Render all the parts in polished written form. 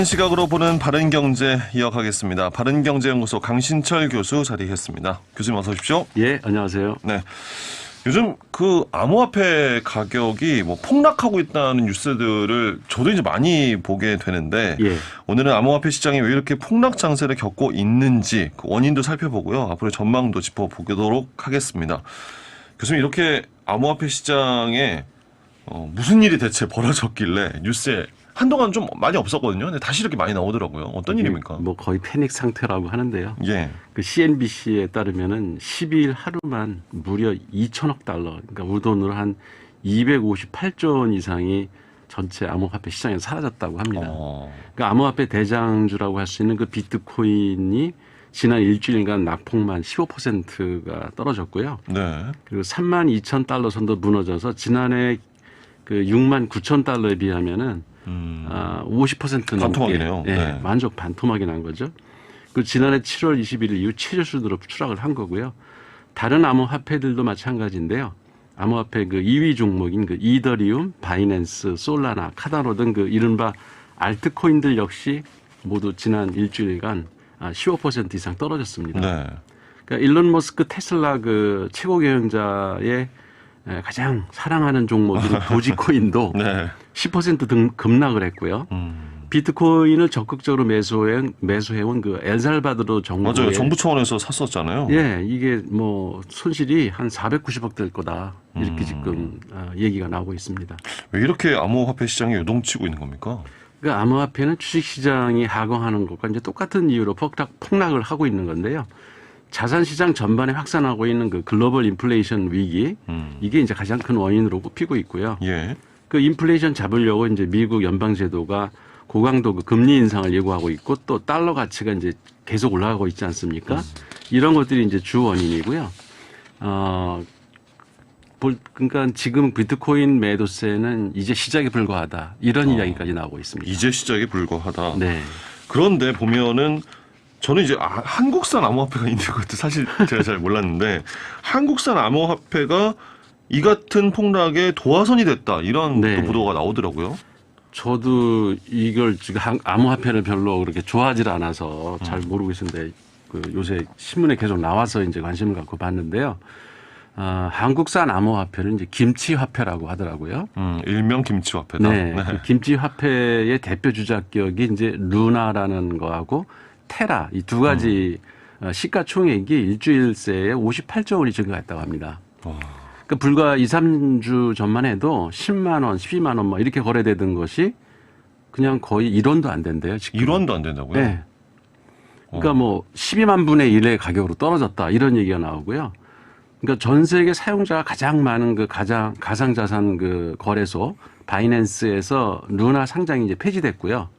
다른 시각으로 보는 바른경제 이어가겠습니다. 바른경제연구소 강신철 교수 자리했습니다. 교수님 어서 오십시오. 예, 안녕하세요. 네. 요즘 그 암호화폐 가격이 뭐 폭락하고 있다는 뉴스들을 저도 이제 많이 보게 되는데 예. 오늘은 암호화폐 시장이 왜 이렇게 폭락 장세를 겪고 있는지 그 원인도 살펴보고요. 앞으로의 전망도 짚어보도록 하겠습니다. 교수님 이렇게 암호화폐 시장에 무슨 일이 대체 벌어졌길래 뉴스에 한동안 좀 많이 없었거든요. 근데 다시 이렇게 많이 나오더라고요. 어떤 일입니까? 뭐 거의 패닉 상태라고 하는데요. 예. 그 CNBC에 따르면은 12일 하루만 무려 2천억 달러, 그러니까 우리 돈으로 한 258조 원 이상이 전체 암호화폐 시장에서 사라졌다고 합니다. 그러니까 암호화폐 대장주라고 할 수 있는 그 비트코인이 지난 일주일간 낙폭만 15%가 떨어졌고요. 네. 그리고 3만 2천 달러 선도 무너져서 지난해 그 6만 9천 달러에 비하면은 50% 넘게 반토막이네요. 예, 네. 완전 반토막이 난 거죠. 그 지난해 7월 21일 이후 최저수준으로 추락을 한 거고요. 다른 암호화폐들도 마찬가지인데요. 암호화폐 그 2위 종목인 그 이더리움, 바이낸스, 솔라나, 카다노 등 그 이른바 알트코인들 역시 모두 지난 일주일간 15% 이상 떨어졌습니다. 네. 그러니까 일론 머스크 테슬라 그 최고 경영자의 가장 사랑하는 종목인 도지코인도 네. 10% 급락을 했고요. 비트코인을 적극적으로 매수해온 그 엘살바도르 정부의 맞아요. 정부 차원에서 샀었잖아요. 예, 이게 뭐 손실이 한 490억 될 거다 이렇게 지금 얘기가 나오고 있습니다. 왜 이렇게 암호화폐 시장이 요동치고 있는 겁니까? 그러니까 암호화폐는 주식시장이 하강하는 것과 이제 똑같은 이유로 폭락을 하고 있는 건데요. 자산시장 전반에 확산하고 있는 그 글로벌 인플레이션 위기 이게 이제 가장 큰 원인으로 꼽히고 있고요. 예. 그 인플레이션 잡으려고 이제 미국 연방제도가 고강도 그 금리 인상을 예고하고 있고 또 달러 가치가 이제 계속 올라가고 있지 않습니까? 이런 것들이 이제 주 원인이고요. 그러니까 지금 비트코인 매도세는 이제 시작에 불과하다 이런 이야기까지 나오고 있습니다. 이제 시작에 불과하다. 네. 그런데 보면은 저는 이제 한국산 암호화폐가 있는 것도 사실 제가 잘 몰랐는데 한국산 암호화폐가 이 같은 폭락에 도화선이 됐다 이런 네. 또 보도가 나오더라고요. 저도 이걸 지금 암호화폐를 별로 그렇게 좋아하지 않아서 잘 모르고 있었는데 그 요새 신문에 계속 나와서 이제 관심을 갖고 봤는데요. 한국산 암호화폐는 이제 김치화폐라고 하더라고요. 일명 김치화폐다. 네. 그 김치화폐의 대표 주작격이 이제 루나라는 거하고 테라 이 두 가지 시가총액이 일주일 새에 58조 원이 증가했다고 합니다. 그러니까 불과 2, 3주 전만 해도 10만 원, 12만 원 뭐 이렇게 거래되던 것이 그냥 거의 1원도 안 된대요. 지금. 1원도 안 된다고요? 네. 그러니까 뭐 12만 분의 1의 가격으로 떨어졌다 이런 얘기가 나오고요. 그러니까 전 세계 사용자가 가장 많은 그 가상자산 그 거래소 바이낸스에서 루나 상장이 이제 폐지됐고요.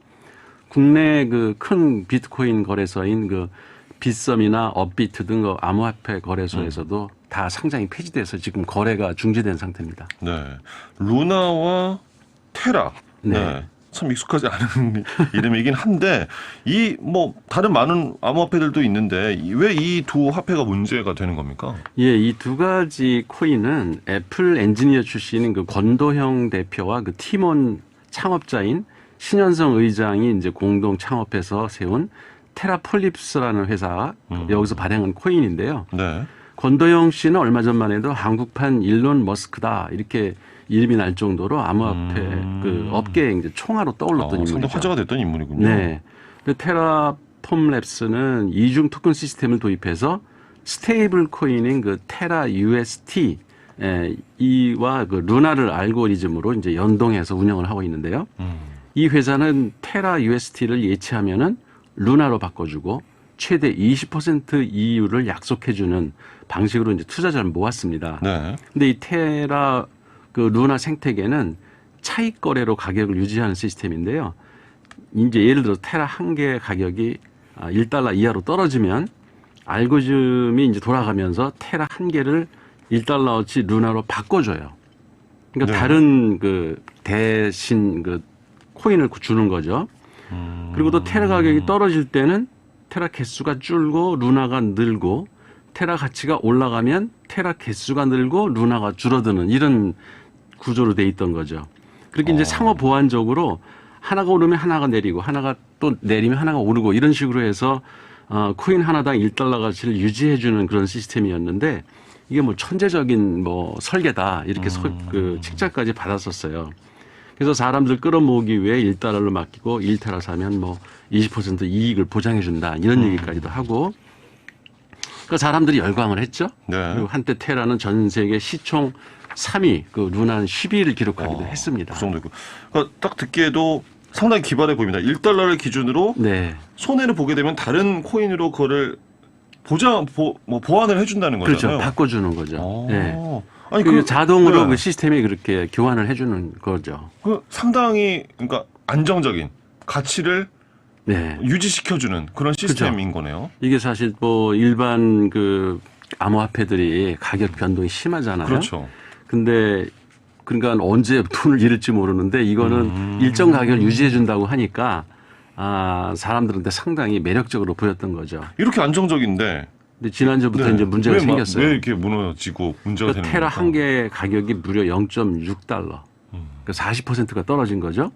국내 그 큰 비트코인 거래소인 그 빗썸이나 업비트 등 그 암호화폐 거래소에서도 다 상장이 폐지돼서 지금 거래가 중지된 상태입니다. 네. 루나와 테라. 네. 네. 참 익숙하지 않은 이름이긴 한데 이 뭐 다른 많은 암호화폐들도 있는데 왜 이 두 화폐가 문제가 되는 겁니까? 예, 이 두 가지 코인은 애플 엔지니어 출신인 그 권도형 대표와 그 팀원 창업자인 신현성 의장이 이제 공동 창업해서 세운 테라폴립스라는 회사 여기서 발행한 코인인데요. 네. 권도영 씨는 얼마 전만 해도 한국판 일론 머스크다 이렇게 이름이 날 정도로 암호화폐 그 업계에 이제 총아로 떠올랐던 인물이죠. 상당히 화제가 됐던 인물이군요. 네. 테라폼랩스는 이중 토큰 시스템을 도입해서 스테이블 코인인 그 테라 UST 이와 그 루나를 알고리즘으로 이제 연동해서 운영을 하고 있는데요. 이 회사는 테라 UST를 예치하면은 루나로 바꿔주고 최대 20% 이율을 약속해주는 방식으로 이제 투자자를 모았습니다. 네. 근데 이 테라 그 루나 생태계는 차익 거래로 가격을 유지하는 시스템인데요. 이제 예를 들어 테라 한 개 가격이 1달러 이하로 떨어지면 알고리즘이 이제 돌아가면서 테라 한 개를 1달러어치 루나로 바꿔줘요. 그러니까 네. 다른 그 대신 그 코인을 주는 거죠. 그리고 또 테라 가격이 떨어질 때는 테라 개수가 줄고 루나가 늘고 테라 가치가 올라가면 테라 개수가 늘고 루나가 줄어드는 이런 구조로 돼 있던 거죠. 그렇게 이제 상호 보완적으로 하나가 오르면 하나가 내리고 하나가 또 내리면 하나가 오르고 이런 식으로 해서 코인 하나당 1달러 가치를 유지해 주는 그런 시스템이었는데 이게 뭐 천재적인 뭐 설계다 이렇게 그 칭찬까지 받았었어요. 그래서 사람들 끌어모으기 위해 1달러를 맡기고 1테라 사면 뭐 20% 이익을 보장해 준다 이런 얘기까지도 하고 그 사람들이 열광을 했죠. 네. 그리고 한때 테라는 전 세계 시총 3위, 그 루나는 10위를 기록하기도 했습니다. 그 정도고. 그러니까 딱 듣기에도 상당히 기발해 보입니다. 1달러를 기준으로 네. 손해를 보게 되면 다른 코인으로 그거를 보완을 해준다는 거잖아요. 그렇죠. 바꿔주는 거죠. 네. 아니 그 자동으로 네. 그 시스템이 그렇게 교환을 해주는 거죠. 그 상당히 그러니까 안정적인 가치를 네. 유지시켜주는 그런 시스템인 거네요. 이게 사실 뭐 일반 그 암호화폐들이 가격 변동이 심하잖아요. 그렇죠. 근데 그러니까 언제 돈을 잃을지 모르는데 이거는 일정 가격을 유지해 준다고 하니까 사람들한테 상당히 매력적으로 보였던 거죠. 이렇게 안정적인데 근데 지난주부터 이제 문제가 생겼어요. 왜 이렇게 무너지고 문제가 그러니까 되는 테라 겁니까? 한 개의 가격이 무려 0.6달러. 그러니까 40%가 떨어진 거죠.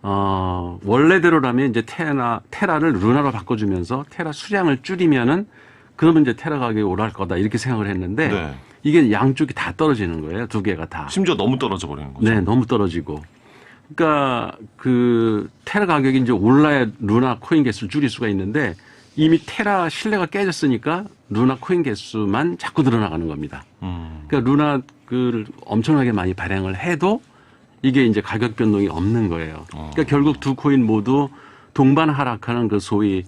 원래대로라면 이제 테라를 루나로 바꿔주면서 테라 수량을 줄이면은 그러면 이제 테라 가격이 오를 거다 이렇게 생각을 했는데 네. 이게 양쪽이 다 떨어지는 거예요. 두 개가 다. 심지어 너무 떨어져 버리는 거죠. 네, 너무 떨어지고. 그러니까 그 테라 가격이 이제 올라야 루나 코인 개수를 줄일 수가 있는데 이미 테라 신뢰가 깨졌으니까 루나 코인 개수만 자꾸 늘어나가는 겁니다. 그러니까 루나 그 엄청나게 많이 발행을 해도 이게 이제 가격 변동이 없는 거예요. 그러니까 결국 두 코인 모두 동반 하락하는 그 소위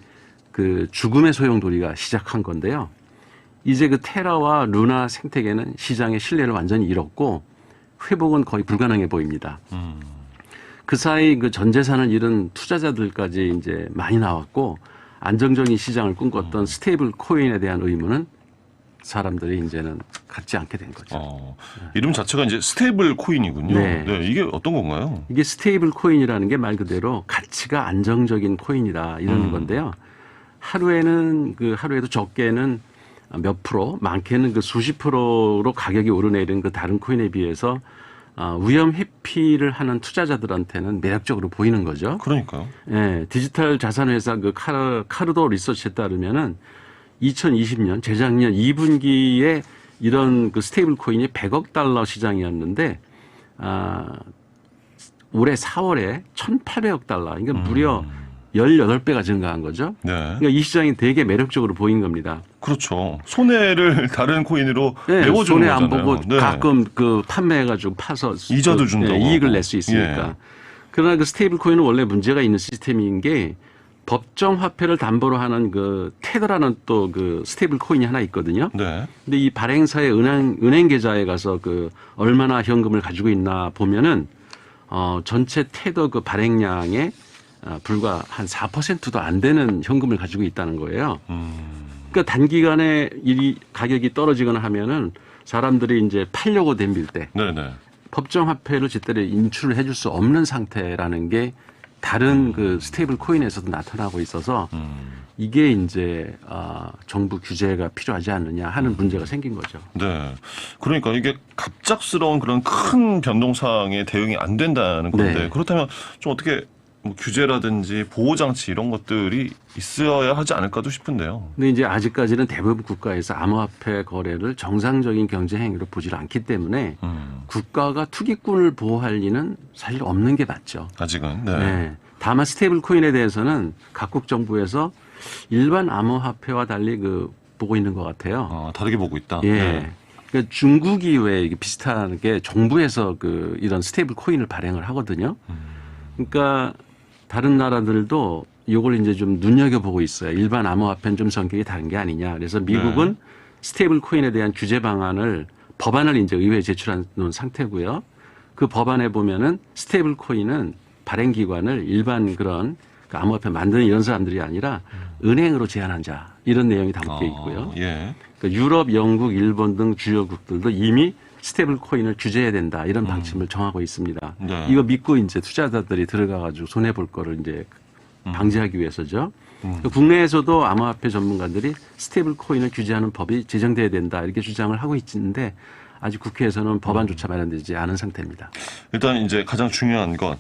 그 죽음의 소용돌이가 시작한 건데요. 이제 그 테라와 루나 생태계는 시장의 신뢰를 완전히 잃었고 회복은 거의 불가능해 보입니다. 그 사이 그 전 재산을 잃은 투자자들까지 이제 많이 나왔고 안정적인 시장을 꿈꿨던 스테이블 코인에 대한 의무는 사람들이 이제는 갖지 않게 된 거죠. 이름 자체가 이제 스테이블 코인이군요. 네. 네, 이게 어떤 건가요? 이게 스테이블 코인이라는 게 말 그대로 가치가 안정적인 코인이다 이런 건데요. 하루에도 적게는 몇 프로, 많게는 그 수십 프로로 가격이 오르내리는 그 다른 코인에 비해서 위험 회피를 하는 투자자들한테는 매력적으로 보이는 거죠. 그러니까요. 예, 디지털 자산 회사 그 카르도 리서치에 따르면은 2020년 재작년 2분기에 이런 그 스테이블 코인이 100억 달러 시장이었는데 올해 4월에 1,800억 달러. 그러니까 무려 18배가 증가한 거죠. 네. 그러니까 이 시장이 되게 매력적으로 보인 겁니다. 그렇죠. 손해를 다른 코인으로 네, 메워주는 손해 거잖아요. 안 보고 네. 가끔 그 판매해가지고 파서 이자도 준다고 이익을 하고. 낼 수 있으니까. 예. 그러나 그 스테이블 코인은 원래 문제가 있는 시스템인 게 법정 화폐를 담보로 하는 그 테더라는 또 그 스테이블 코인이 하나 있거든요. 네. 근데 이 발행사의 은행 계좌에 가서 그 얼마나 현금을 가지고 있나 보면은 전체 테더 그 발행량의 불과 한 4%도 안 되는 현금을 가지고 있다는 거예요. 그러니까 단기간에 이 가격이 떨어지거나 하면은 사람들이 이제 팔려고 덤빌 때 네네. 법정 화폐를 제대로 인출을 해줄 수 없는 상태라는 게 다른 그 스테이블 코인에서도 나타나고 있어서 이게 이제 정부 규제가 필요하지 않느냐 하는 문제가 생긴 거죠. 네. 그러니까 이게 갑작스러운 그런 큰 변동사항에 대응이 안 된다는 건데 네. 그렇다면 좀 어떻게 뭐 규제라든지 보호장치 이런 것들이 있어야 하지 않을까도 싶은데요. 근데 이제 아직까지는 대부분 국가에서 암호화폐 거래를 정상적인 경제 행위로 보질 않기 때문에 국가가 투기꾼을 보호할 리는 사실 없는 게 맞죠. 아직은. 네. 네. 다만 스테이블 코인에 대해서는 각국 정부에서 일반 암호화폐와 달리 보고 있는 것 같아요. 다르게 보고 있다. 예. 네. 그러니까 중국이 왜 이게 비슷하게 정부에서 이런 스테이블 코인을 발행을 하거든요. 그러니까 다른 나라들도 이걸 이제 좀 눈여겨보고 있어요. 일반 암호화폐는 좀 성격이 다른 게 아니냐. 그래서 미국은 스테이블 코인에 대한 규제 방안을 법안을 이제 의회에 제출한 상태고요. 그 법안에 보면은 스테이블 코인은 발행 기관을 일반 그런 암호화폐 만드는 이런 사람들이 아니라 은행으로 제한하자 이런 내용이 담겨 있고요. 예. 그러니까 유럽, 영국, 일본 등 주요국들도 이미 스테이블 코인을 규제해야 된다 이런 방침을 정하고 있습니다. 네. 이거 믿고 이제 투자자들이 들어가가지고 손해 볼 거를 이제 방지하기 위해서죠. 국내에서도 암호화폐 전문가들이 스테이블 코인을 규제하는 법이 제정돼야 된다 이렇게 주장을 하고 있는데 아직 국회에서는 법안조차 마련되지 않은 상태입니다. 일단 이제 가장 중요한 건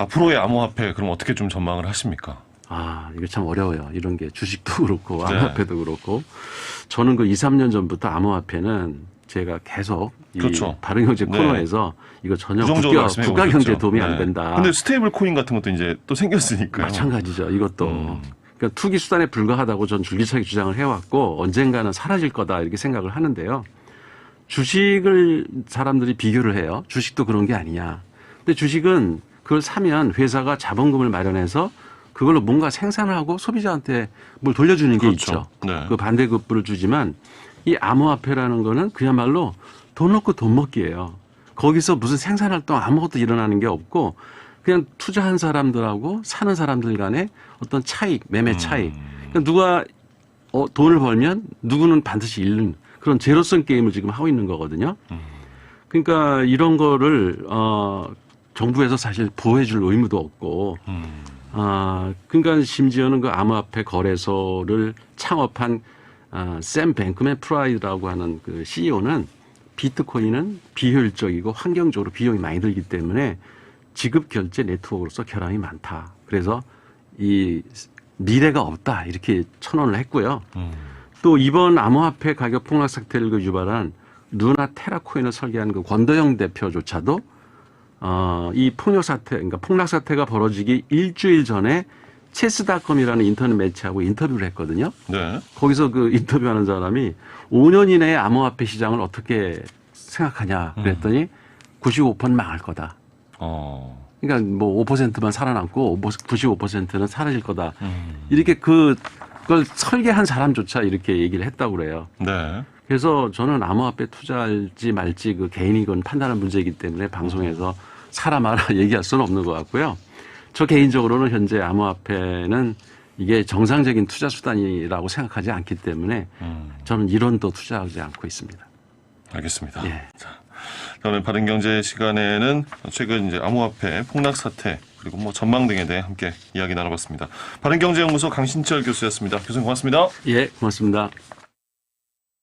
앞으로의 암호화폐 그럼 어떻게 좀 전망을 하십니까? 아, 이거 참 어려워요. 이런 게 주식도 그렇고 네. 암호화폐도 그렇고. 저는 그 2, 3년 전부터 암호화폐는 제가 계속 이 그렇죠. 바른경제 네. 코너에서 이거 전혀 부정적으로 말씀해 국가 경제에 오셨죠. 도움이 네. 안 된다. 근데 스테이블 코인 같은 것도 이제 또 생겼으니까요. 마찬가지죠. 이것도. 그러니까 투기 수단에 불과하다고 전 줄기차게 주장을 해왔고 언젠가는 사라질 거다 이렇게 생각을 하는데요. 주식을 사람들이 비교를 해요. 주식도 그런 게 아니냐. 근데 주식은 그걸 사면 회사가 자본금을 마련해서 그걸로 뭔가 생산하고 소비자한테 뭘 돌려주는 게 그렇죠. 있죠. 네. 그 반대급부를 주지만 이 암호화폐라는 거는 그야말로 돈 넣고 돈 먹기예요. 거기서 무슨 생산활동 아무것도 일어나는 게 없고 그냥 투자한 사람들하고 사는 사람들 간의 어떤 차익, 매매 차익. 그러니까 누가 돈을 벌면 누구는 반드시 잃는 그런 제로섬 게임을 지금 하고 있는 거거든요. 그러니까 이런 거를 정부에서 사실 보호해 줄 의무도 없고 그러니까 심지어는 그 암호화폐 거래소를 창업한 샘 뱅크맨 프라이드라고 하는 그 CEO는 비트코인은 비효율적이고 환경적으로 비용이 많이 들기 때문에 지급 결제 네트워크로서 결함이 많다. 그래서 이 미래가 없다 이렇게 선언을 했고요. 또 이번 암호화폐 가격 폭락 사태를 그 유발한 루나 테라코인을 설계한 그 권도영 대표조차도 이 폭력 사태, 그러니까 폭락 사태가 벌어지기 일주일 전에 체스닷컴이라는 인터넷 매체하고 인터뷰를 했거든요. 네. 거기서 그 인터뷰하는 사람이 5년 이내에 암호화폐 시장을 어떻게 생각하냐 그랬더니 95% 망할 거다. 그러니까 뭐 5%만 살아남고 95%는 사라질 거다. 이렇게 그걸 설계한 사람조차 이렇게 얘기를 했다고 그래요. 네. 그래서 저는 암호화폐 투자할지 말지 그 개인이 그건 판단할 문제이기 때문에 방송에서 사라 마라 얘기할 수는 없는 것 같고요. 저 개인적으로는 현재 암호화폐는 이게 정상적인 투자 수단이라고 생각하지 않기 때문에 저는 이론도 투자하지 않고 있습니다. 알겠습니다. 예. 자, 오늘 바른경제 시간에는 최근 이제 암호화폐 폭락 사태 그리고 뭐 전망 등에 대해 함께 이야기 나눠봤습니다. 바른경제연구소 강신철 교수였습니다. 교수님 고맙습니다. 예, 고맙습니다.